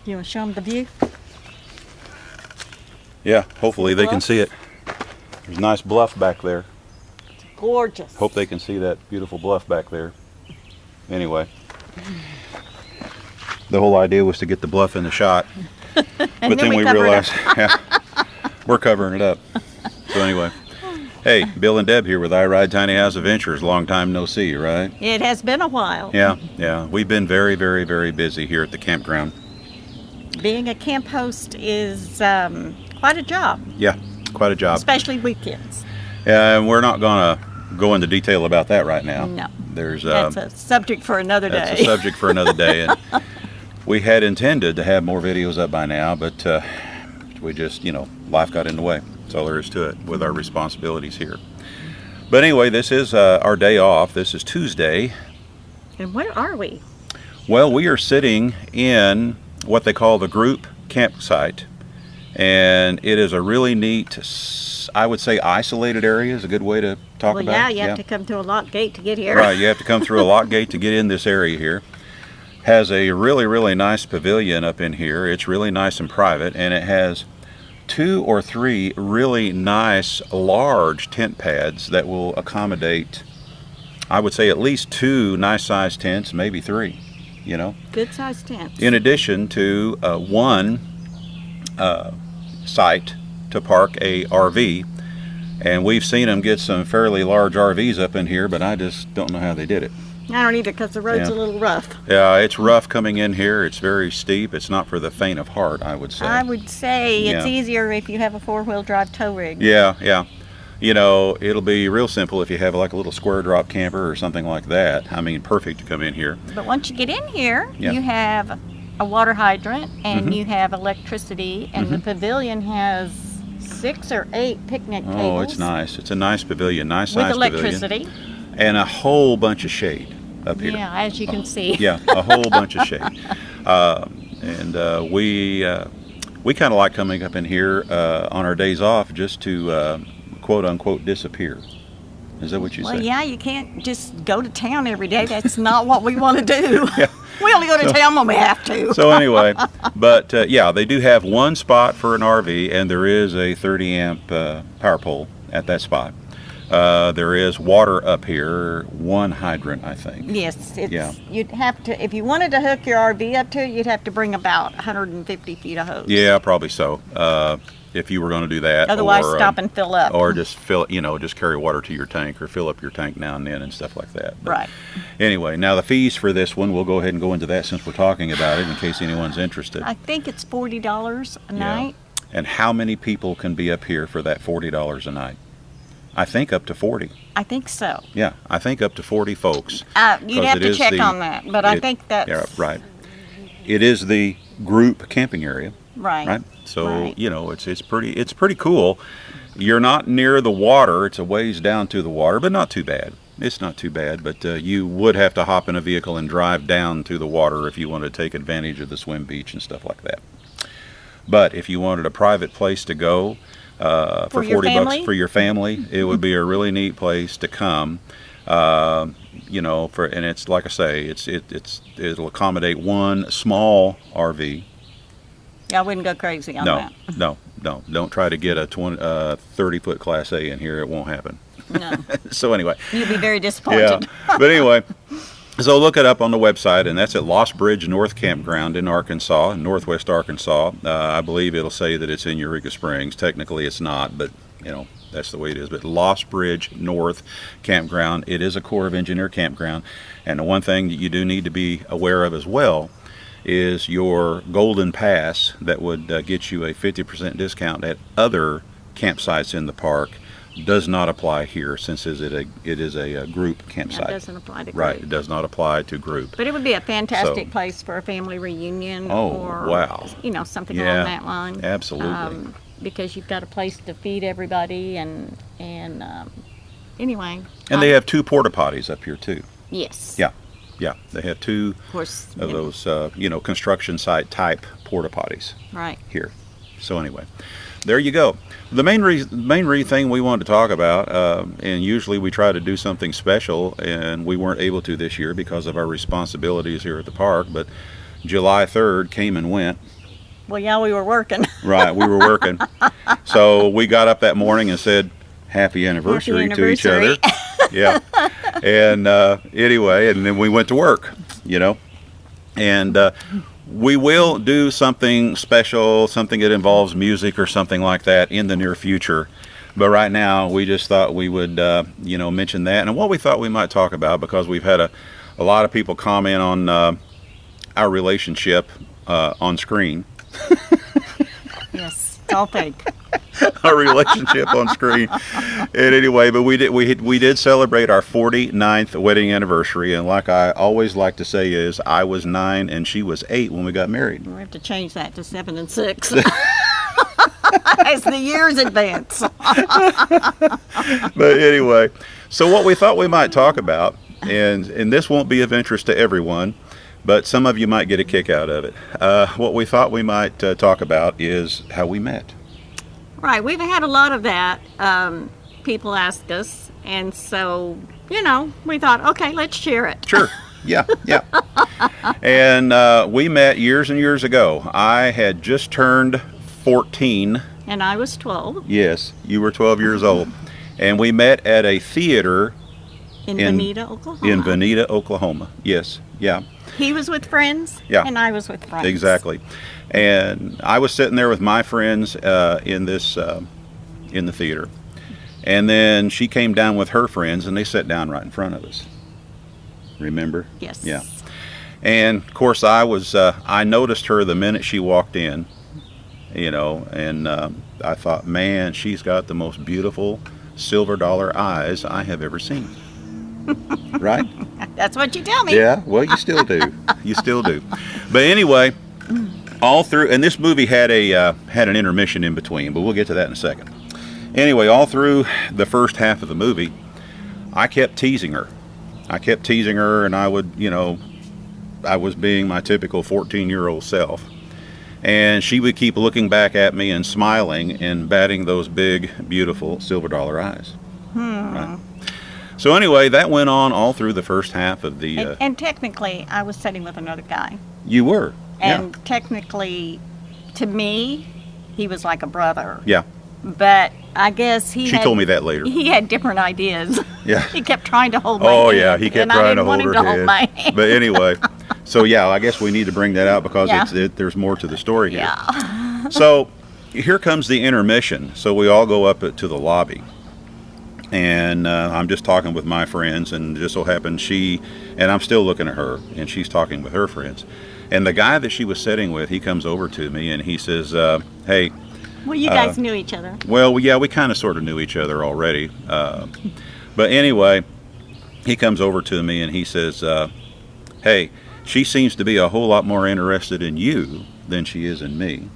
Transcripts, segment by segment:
You want to show them the view? Yeah, hopefully they can see it. There's a nice bluff back there. It's gorgeous. Hope they can see that beautiful bluff back there. Anyway, the whole idea was to get the bluff in the shot, but then we realized, yeah, we're covering it up. So anyway, hey, Bill and Deb here with I Ride Tiny House Adventures. Long time no see, right? It has been a while. Yeah. We've been very, very, very busy here at the campground. Being a camp host is quite a job. Yeah, quite a job. Especially weekends. And we're not going to go into detail about that right now. No. That's a subject for another day. That's a subject for another day. And we had intended to have more videos up by now, but we just, life got in the way. That's all there is to it with our responsibilities here. But anyway, this is our day off. This is Tuesday. And where are we? Well, we are sitting in what they call the group campsite. And it is a really neat, I would say isolated area is a good way to talk about it. Well, yeah, you have to come through a lock gate to get here. Right, you have to come through a lock gate to get in this area here. Has a really, really nice pavilion up in here. It's really nice and private, and it has 2 or 3 really nice large tent pads that will accommodate, I would say, at least 2 nice sized tents, maybe 3, Good sized tents. in addition to one site to park a RV, and we've seen them get some fairly large RVs up in here, but I just don't know how they did it. I don't either, because the road's a little rough. Yeah, it's rough coming in here. It's very steep. It's not for the faint of heart, I would say. I would say it's easier if you have a 4-wheel drive tow rig. Yeah. It'll be real simple if you have like a little square drop camper or something like that. I mean, perfect to come in here. But once you get in here, you have a water hydrant, and you have electricity, and the pavilion has 6 or 8 picnic tables. Oh, it's nice. It's a nice pavilion, nice size with pavilion. electricity. And a whole bunch of shade up here. Yeah, as you can see. Yeah, a whole bunch of shade. We kind of like coming up in here on our days off just to quote unquote disappear. Is that what you say? Well, yeah, you can't just go to town every day. That's not what we want to do. Yeah. We only go to town when we have to. So anyway, but they do have one spot for an RV, and there is a 30 amp power pole at that spot. There is water up here, one hydrant, I think. Yes, you'd have to, if you wanted to hook your RV up to it, you'd have to bring about 150 feet of hose. Yeah, probably so. If you were going to do that. Otherwise, stop and fill up. Or just fill, just carry water to your tank, or fill up your tank now and then and stuff like that. But right. Anyway, now the fees for this one, we'll go ahead and go into that since we're talking about it in case anyone's interested. I think it's $40 a night. And how many people can be up here for that $40 a night? I think up to 40. I think so. Yeah, I think up to 40 folks. You'd have to check on that, but I think that's... Yeah, right. It is the group camping area. Right. So, it's pretty cool. You're not near the water. It's a ways down to the water, but not too bad. It's not too bad, but you would have to hop in a vehicle and drive down to the water if you wanted to take advantage of the swim beach and stuff like that. But if you wanted a private place to go for $40 for your family, it would be a really neat place to come. And it's like I say, it'll accommodate one small RV. I wouldn't go crazy on that. No. Don't try to get a 30-foot Class A in here. It won't happen. No. So anyway. You'll be very disappointed. Yeah. But anyway, so look it up on the website, and that's at Lost Bridge North Campground in Arkansas, northwest Arkansas. I believe it'll say that it's in Eureka Springs. Technically it's not, but that's the way it is. But Lost Bridge North Campground, it is a Corps of Engineer campground. And the one thing that you do need to be aware of as well is your Golden Pass that would get you a 50% discount at other campsites in the park does not apply here, since it is a group campsite. It doesn't apply to group. Right, it does not apply to group. But it would be a fantastic place for a family reunion or wow. Something along that line. Absolutely. Because you've got a place to feed everybody and anyway. And they have 2 porta potties up here too. Yes. Yeah, they have 2 of those, construction site type porta potties here. So anyway, there you go. The main thing we wanted to talk about, and usually we try to do something special, and we weren't able to this year because of our responsibilities here at the park, but July 3rd came and went. Well, yeah, we were working. Right, we were working. So we got up that morning and said, happy anniversary to each other. Yeah. And anyway, and then we went to work, you know. And we will do something special, something that involves music or something like that in the near future. But right now, we just thought we would, you know, mention that. And what we thought we might talk about, because we've had a lot of people comment on our relationship on screen. Yes, it's all fake. Our relationship on screen. And anyway, but we did celebrate our 49th wedding anniversary, and like I always like to say is, I was 9 and she was 8 when we got married. We have to change that to 7 and 6 as the years advance. But anyway, so what we thought we might talk about, and this won't be of interest to everyone, but some of you might get a kick out of it. What we thought we might talk about is how we met. Right, we've had a lot of that. People ask us, and so, you know, we thought, okay, let's share it. Sure. Yeah. And we met years and years ago. I had just turned 14. And I was 12. Yes, you were 12 years old. And we met at a theater in Veneta, Oklahoma. In Veneta, Oklahoma. Yes, yeah. He was with friends, yeah, and I was with friends. Exactly. And I was sitting there with my friends in the theater. And then she came down with her friends, and they sat down right in front of us. Remember? Yes. Yeah. And of course, I noticed her the minute she walked in, you know, and I thought, man, she's got the most beautiful silver dollar eyes I have ever seen. Right? That's what you tell me. Yeah, well, you still do. You still do. But anyway, all through, and this movie had an intermission in between, but we'll get to that in a second. Anyway, all through the first half of the movie, I kept teasing her. And I would, you know, I was being my typical 14-year-old self. And she would keep looking back at me and smiling and batting those big, beautiful silver dollar eyes. Right? So anyway, that went on all through the first half of the... And technically, I was sitting with another guy. You were. And technically, to me, he was like a brother. Yeah. But I guess She told me that later. He had different ideas. Yeah. He kept trying to hold my hand. Oh, yeah, he kept trying to hold her hand. Hold my hand. But anyway, so yeah, I guess we need to bring that out because there's more to the story here. Yeah. So here comes the intermission. So we all go up to the lobby. And I'm just talking with my friends, and just so happens and I'm still looking at her, and she's talking with her friends. And the guy that she was sitting with, he comes over to me and he says, hey. Well, you guys knew each other. Well, yeah, we kind of sort of knew each other already. But anyway, he comes over to me and he says, hey, she seems to be a whole lot more interested in you than she is in me.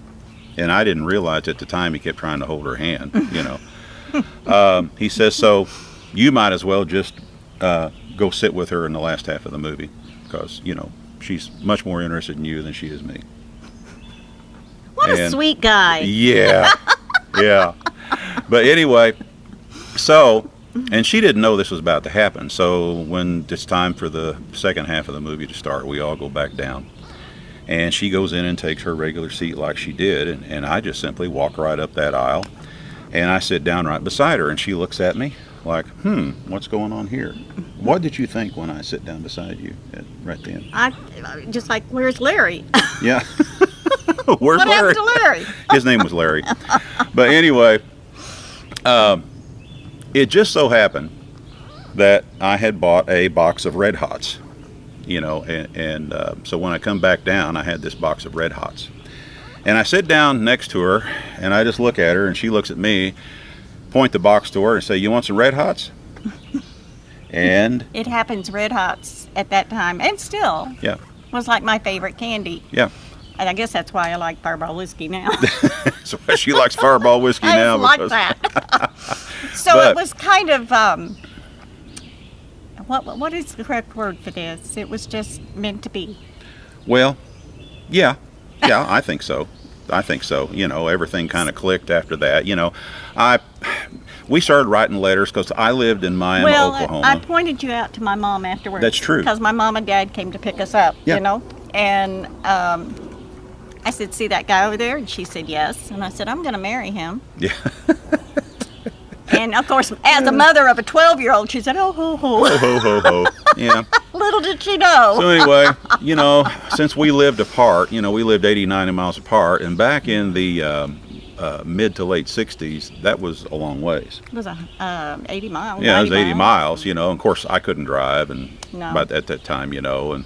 And I didn't realize at the time he kept trying to hold her hand, you know. He says, so you might as well just go sit with her in the last half of the movie because, you know, she's much more interested in you than she is me. What a sweet guy. Yeah, yeah. But anyway, so, and she didn't know this was about to happen. So when it's time for the second half of the movie to start, we all go back down. And she goes in and takes her regular seat like she did. And I just simply walk right up that aisle. And I sit down right beside her. And she looks at me like, what's going on here? What did you think when I sit down beside you right then? I just like, where's Larry? Yeah. Where's what Larry? happened to Larry? His name was Larry. But anyway, it just so happened that I had bought a box of Red Hots, you know, and so when I come back down, I had this box of Red Hots. And I sit down next to her, and I just look at her, and she looks at me, point the box to her, and say, you want some Red Hots? And it happens, Red Hots at that time, and still, was like my favorite candy. Yeah. And I guess that's why I like Fireball whiskey now. So she likes Fireball whiskey now. I like that. So it was kind of, what is the correct word for this? It was just meant to be. Well, yeah, I think so. You know, everything kind of clicked after that. You know, we started writing letters because I lived in Miami, Oklahoma. I pointed you out to my mom afterwards. That's true. Because my mom and dad came to pick us up, you know. And I said, see that guy over there? And she said, yes. And I said, I'm going to marry him. Yeah. And, of course, as a mother of a 12-year-old, she said, oh, ho, ho. Ho, ho, ho, ho. Yeah. Little did she know. So anyway, since we lived apart, we lived 80, 90 miles apart, and back in the mid to late 60s, that was a long ways. It was 80 miles. Yeah, it was 80 miles, Of course, I couldn't drive, and No. but at that time, and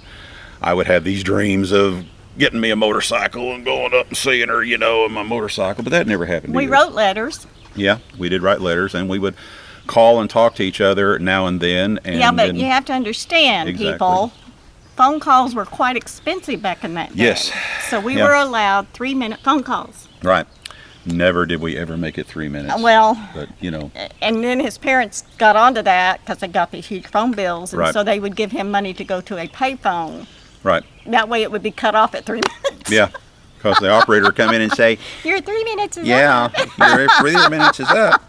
I would have these dreams of getting me a motorcycle and going up and seeing her, in my motorcycle, but that never happened We either. wrote letters. Yeah, we did write letters, and we would call and talk to each other now and then. And Yeah, but then, you have to understand, Exactly. people, phone calls were quite expensive back in that day. Yes. So we Yeah. were allowed 3-minute phone calls. Right. Never did we ever make it 3 minutes. Well, But, and then his parents got onto that because they got these huge phone bills, and Right. so they would give him money to go to a payphone. right. That way it would be cut off at 3 minutes. Yeah. Because the operator would come in and say, Your 3 minutes is yeah, up. your 3 minutes is up.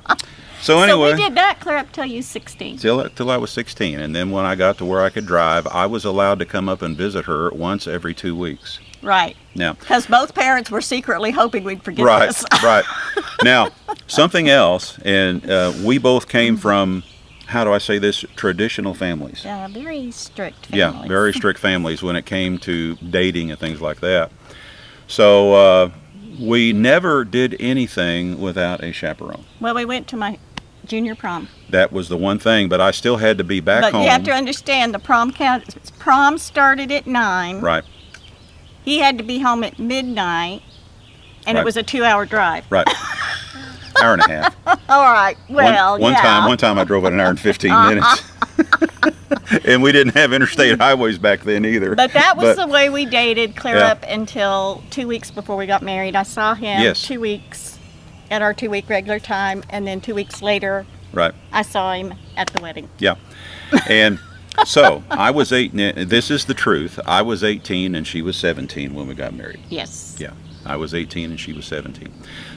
So So anyway. we did that clear up till you 16. Till I was 16, and then when I got to where I could drive, I was allowed to come up and visit her once every 2 weeks. Right. Now, Because both parents were secretly hoping we'd forget right, this. right. Now, something else, and we both came from, how do I say this, traditional families. Yeah, very strict Yeah, families. very strict families when it came to dating and things like that. So we never did anything without a chaperone. Well, we went to my junior prom. That was the one thing, but I still had to be back But home. you have to understand, the prom started at 9. Right, He had to be home at midnight, and Right. it was a 2-hour drive. right. Hour and a half. All right. Well, one yeah. time I drove at an hour and 15 minutes. And we didn't have interstate highways back then either. But that was But- the way we dated clear Yeah. up until 2 weeks before we got married. I saw him Yes. 2 weeks at our 2-week regular time, and then 2 weeks later, Right, I saw him at the wedding. yeah. And so I was 8, this is the truth. I was 18 and she was 17 when we got married. Yes. Yeah, I was 18 and she was 17.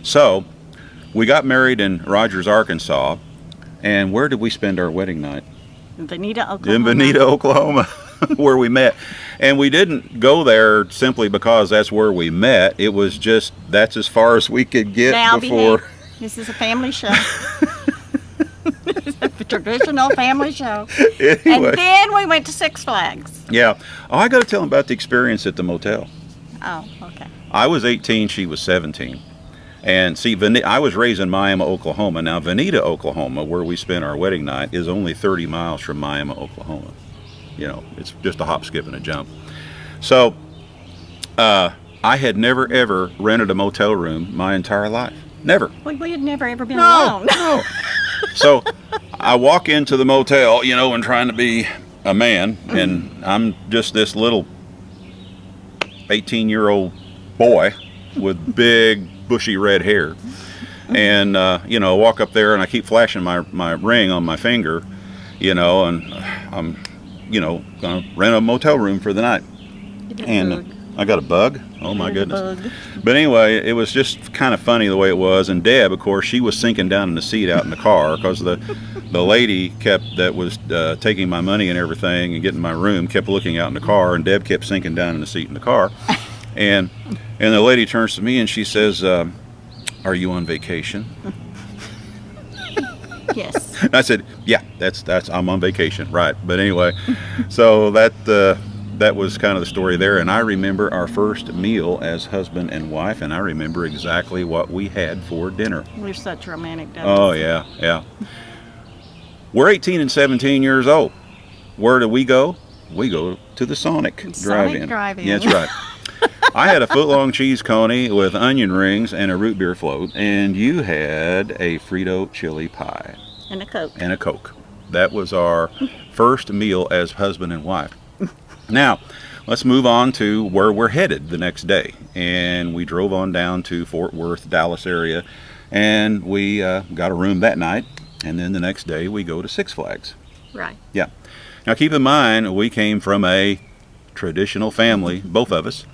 So we got married in Rogers, Arkansas. And where did we spend our wedding night? Bonita, Oklahoma. In Bonita, Oklahoma, where we met. And we didn't go there simply because that's where we met. It was just, that's as far as we could get Now before. behave. This is a family show. It's a traditional family show. Anyway, And then we went to Six Flags. yeah. Oh, I got to tell them about the experience at the motel. Oh, okay. I was 18, she was 17. And see, I was raised in Miami, Oklahoma. Now, Bonita, Oklahoma, where we spent our wedding night, is only 30 miles from Miami, Oklahoma. It's just a hop, skip, and a jump. So, I had never, ever rented a motel room my entire life. Never. We had never ever been alone. No. So, I walk into the motel, and trying to be a man, and I'm just this little 18-year-old boy with big, bushy red hair. And, I walk up there and I keep flashing my ring on my finger, and I'm, going to rent a motel room for the night. And I got a bug. Oh, my goodness. Bug. But anyway, it was just kind of funny the way it was. And Deb, of course, she was sinking down in the seat out in the car because the lady that was taking my money and everything and getting my room kept looking out in the car, and Deb kept sinking down in the seat in the car. And the lady turns to me and she says, "Are you on vacation?" Yes. And I said, "Yeah, that's I'm on vacation, right?" But anyway, so that was kind of the story there. And I remember our first meal as husband and wife, and I remember exactly what we had for dinner. We're such romantic dogs. Oh yeah, yeah. We're 18 and 17 years old. Where do we go? We go to the Sonic Drive-In. Drive-In. Yeah, that's right. I had a foot-long cheese coney with onion rings and a root beer float, and you had a Frito chili pie And a Coke. and a Coke. That was our first meal as husband and wife. Now, let's move on to where we're headed the next day. And we drove on down to Fort Worth, Dallas area, and we got a room that night. And then the next day we go to Six Flags. Right. Yeah. Now keep in mind, we came from a traditional family, both of us.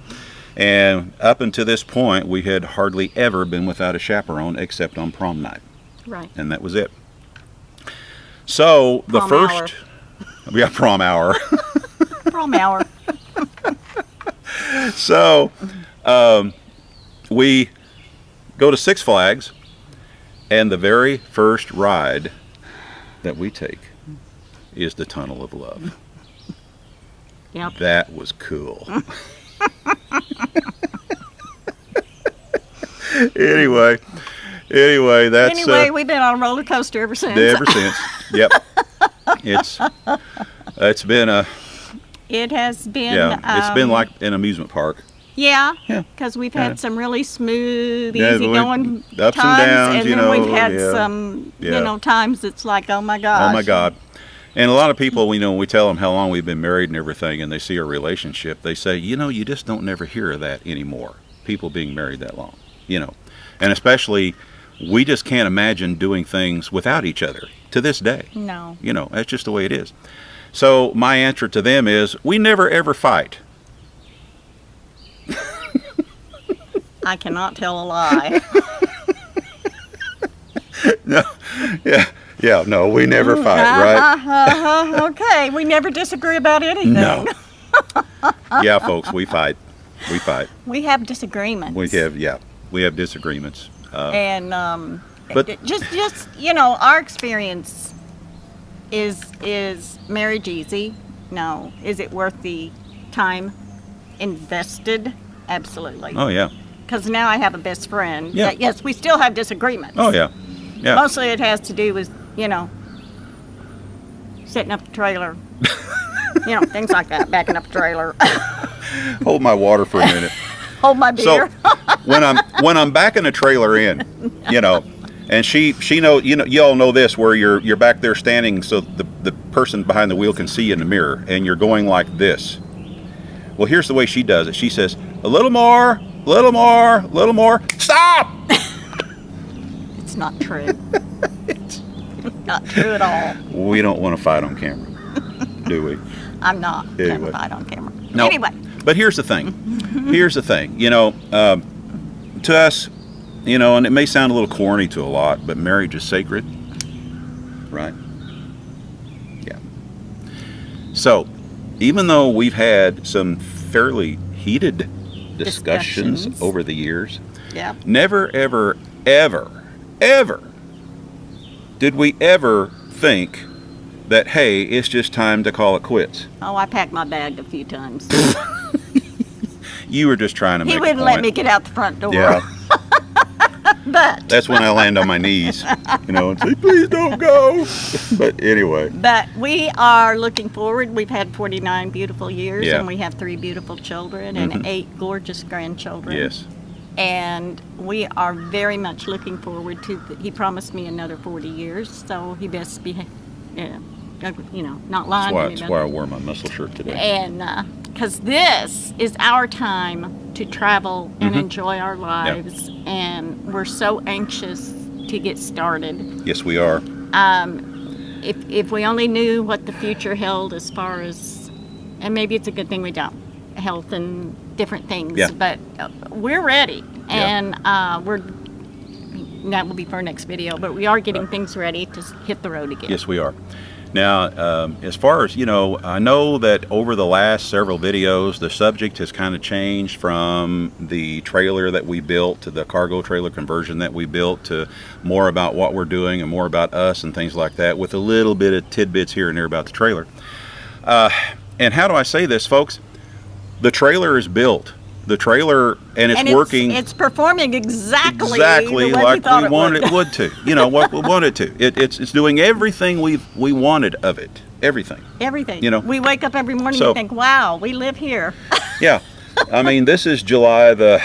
And up until this point, we had hardly ever been without a chaperone except on prom night. Right. And that was it. So the Prom first, we got prom hour. Prom hour. So we go to Six Flags, and the very first ride that we take is the Tunnel of Love. Yep. That was cool. Anyway, that's anyway. We've been on a roller coaster ever since. Ever since. Yep. It's been a. It has been. Yeah, it's been like an amusement park. Yeah, because we've had some really smooth, Yeah, easygoing ups times, and downs, and you then know, we've had yeah. some, Yeah. times it's like, oh my gosh. Oh my God. And a lot of people, when we tell them how long we've been married and everything, and they see our relationship, they say, you just don't never hear of that anymore. People being married that long, And especially, we just can't imagine doing things without each other to this day. No. That's just the way it is. So my answer to them is, we never ever fight. I cannot tell a lie. No, no, we never fight, right? Okay, we never disagree about anything. No. Yeah, folks, we fight. We fight. We have disagreements. We have disagreements. And but just our experience is marriage easy? No. Is it worth the time invested? Absolutely. Oh yeah. Because now I have a best friend. Yeah. Yes, we still have disagreements. Oh yeah. Yeah. Mostly it has to do with, setting up the trailer. Things like that, backing up the trailer. Hold my water for a minute. Hold my beer. So when I'm backing a trailer in, and she knows, you all know this, where you're back there standing so the person behind the wheel can see you in the mirror, and you're going like this. Well, here's the way she does it. She says, a little more, stop! It's not true. It's not true at all. We don't want to fight on camera, do we? I'm not going Anyway. to fight on camera. No. Anyway. But here's the thing. To us, and it may sound a little corny to a lot, but marriage is sacred, right? Yeah. So, even though we've had some fairly heated discussions over the years, Yeah. never, ever, ever did we ever think that, hey, it's just time to call it quits. Oh, I packed my bag a few times. You were just trying to make He a wouldn't point. let me get out the front door. Yeah. But That's when I land on my knees, and say, please don't go. But anyway. But we are looking forward. We've had 49 beautiful years, Yeah. and we have 3 beautiful children and 8 gorgeous grandchildren. Yes. And we are very much looking forward to. He promised me another 40 years, so he best be, not lying to me. That's why I wore my muscle shirt today. And because this is our time to travel and enjoy our lives, and we're so anxious to get started. Yes, we are. If we only knew what the future held as far as, and maybe it's a good thing we don't, health and different things. Yeah. But we're ready, Yeah. and that will be for our next video. But we are getting things ready to hit the road again. Yes, we are. Now, as far as, I know that over the last several videos, the subject has kind of changed from the trailer that we built to the cargo trailer conversion that we built to more about what we're doing and more about us and things like that, with a little bit of tidbits here and there about the trailer. And how do I say this, folks? The trailer is built. The trailer, and it's working. It's performing exactly like the we way thought wanted it would to. What we wanted to. It's doing everything we wanted of it. Everything. Everything. We wake up every morning and think, wow, we live here. Yeah. I mean, this is July the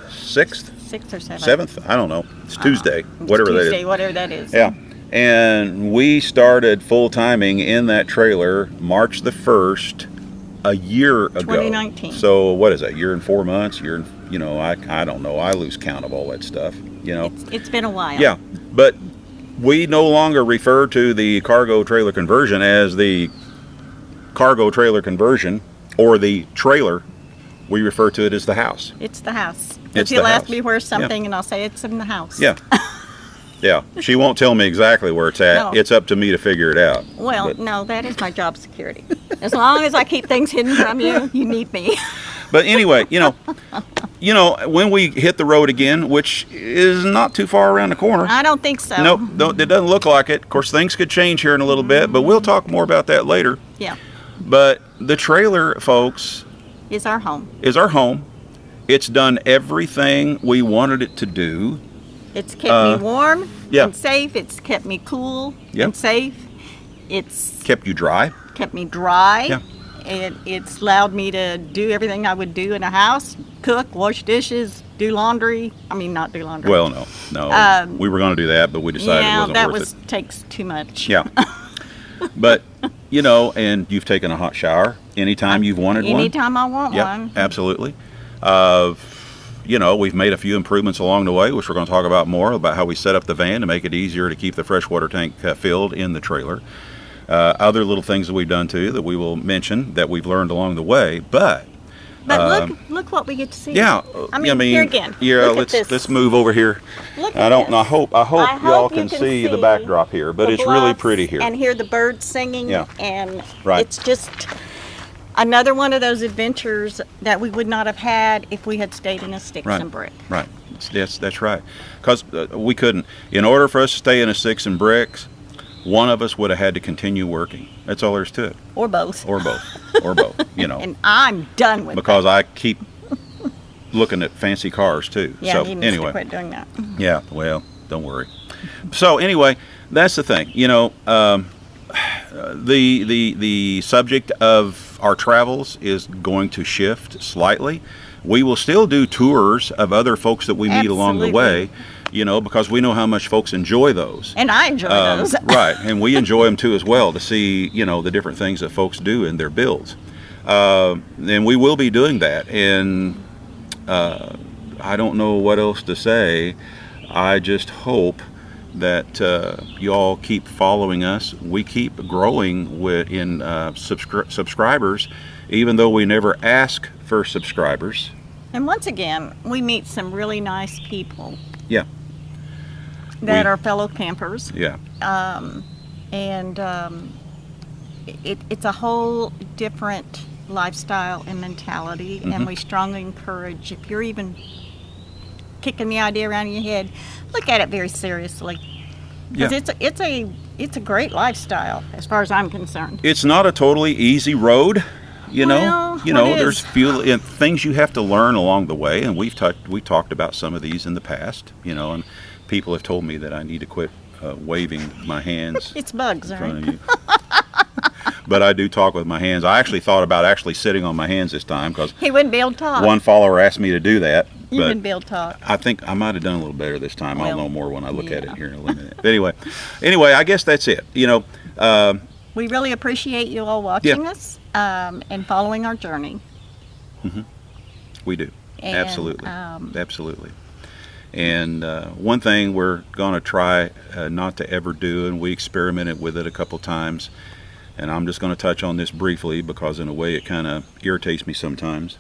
6th? 6th or 7th. 7th? I don't know. It's Tuesday. Whatever that is. Whatever that is. Yeah. And we started full timing in that trailer March the 1st. A year ago. 2019. So what is that? Year and 4 months? I don't know. I lose count of all that stuff. It's been a while. Yeah, but we no longer refer to the cargo trailer conversion as the cargo trailer conversion or the trailer. We refer to it as the house. It's the house. It's If you'll the ask house. me where's something, and I'll say it's in the house. Yeah. Yeah. She won't tell me exactly where it's at. No. It's up to me to figure it out. Well, But- no, that is my job security. As long as I keep things hidden from you, you need me. But anyway, when we hit the road again, which is not too far around the corner. I don't think so. Nope, it doesn't look like it. Of course, things could change here in a little bit, but we'll talk more about that later. Yeah. But the trailer, folks, Is our home. It's done everything we wanted it to do. It's kept me warm yeah. and safe. It's kept me cool Yep. and safe. It's Kept you dry. kept me dry. Yeah. It's allowed me to do everything I would do in a house: cook, wash dishes, do laundry. I mean, not do laundry. Well, no. We were going to do that, but we decided it wasn't that worth it. takes too much. Yeah. But, and you've taken a hot shower anytime you've wanted one. Anytime I want Yep, one. absolutely. We've made a few improvements along the way, which we're going to talk about more, about how we set up the van to make it easier to keep the freshwater tank filled in the trailer. Other little things that we've done too that we will mention that we've learned along the way. But look what we get to see. yeah, I mean, here again. Yeah, Look at this. let's move over here. Look I at don't. this. I hope y'all you can see the backdrop here, but the it's really bluffs pretty here. And hear the birds singing. Yeah. And Right. it's just another one of those adventures that we would not have had if we had stayed in a sticks and brick. Right. That's right. Because we couldn't. In order for us to stay in a sticks and bricks, one of us would have had to continue working. That's all there is to it. Or both. Or both. And I'm done with Because I keep looking at fancy cars too. Yeah, so he needs anyway. to quit doing that. Yeah. Well, don't worry. So anyway, that's the thing. The subject of our travels is going to shift slightly. We will still do tours of other folks that we meet along the way, because we know how much folks enjoy those. And I enjoy those. Right, and we enjoy them too as well, to see, the different things that folks do in their builds. And we will be doing that. And I don't know what else to say. I just hope that you all keep following us. We keep growing in subscribers, even though we never ask for subscribers. And once again, we meet some really nice people. Yeah. That are fellow campers. Yeah. It's a whole different lifestyle and mentality, Mm-hmm. and we strongly encourage, if you're even kicking the idea around in your head, look at it very seriously. Because it's a great lifestyle as far as I'm concerned. It's not a totally easy road, Well, there's few things you have to learn along the way, and we talked about some of these in the past, and people have told me that I need to quit waving my hands It's bugs, in right? front of you. But I do talk with my hands. I actually thought about sitting on my hands this time, because He wouldn't be able to talk. one follower asked me to do that. You But wouldn't be able to talk. I think I might have done a little better this time. I'll Well, know more when I look at it yeah. here in a little minute. But anyway, I guess that's it. We really appreciate you all watching us and following our journey. We do. And, Absolutely. Absolutely. And one thing we're going to try not to ever do, and we experimented with it a couple times, and I'm just going to touch on this briefly because in a way it kind of irritates me sometimes.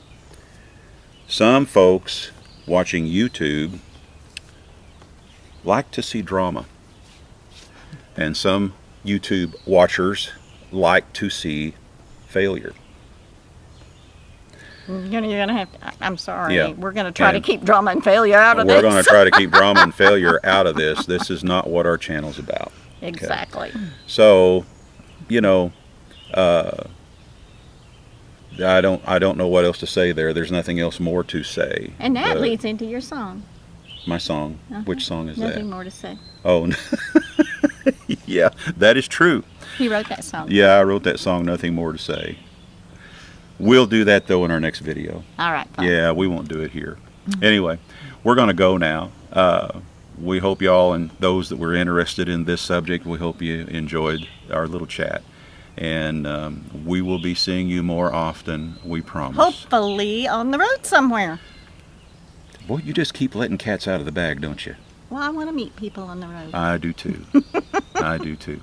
Some folks watching YouTube like to see drama, and some YouTube watchers like to see failure. You're gonna have to, I'm sorry. Yeah. We're going to try to And keep drama and failure out of We're this. going to try to keep drama and failure out of this. This is not what our channel's about. Okay? Exactly. So, I don't know what else to say there. There's nothing else more to say. And that But leads into your song. my song. Which song is Nothing that? more to say. Oh, yeah, that is true. He wrote that song. Yeah, I wrote that song, Nothing More to Say. We'll do that, though, in our next video. All right. Fine. Yeah, we won't do it here. Anyway, we're going to go now. We hope y'all and those that were interested in this subject, we hope you enjoyed our little chat. And we will be seeing you more often, we promise. Hopefully on the road somewhere. Boy, you just keep letting cats out of the bag, don't you? Well, I want to meet people on the road. I do too. I do too.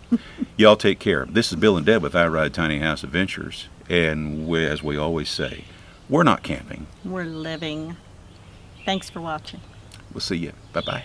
Y'all take care. This is Bill and Deb with I Ride Tiny House Adventures. And as we always say, we're not camping. We're living. Thanks for watching. We'll see you. Bye-bye.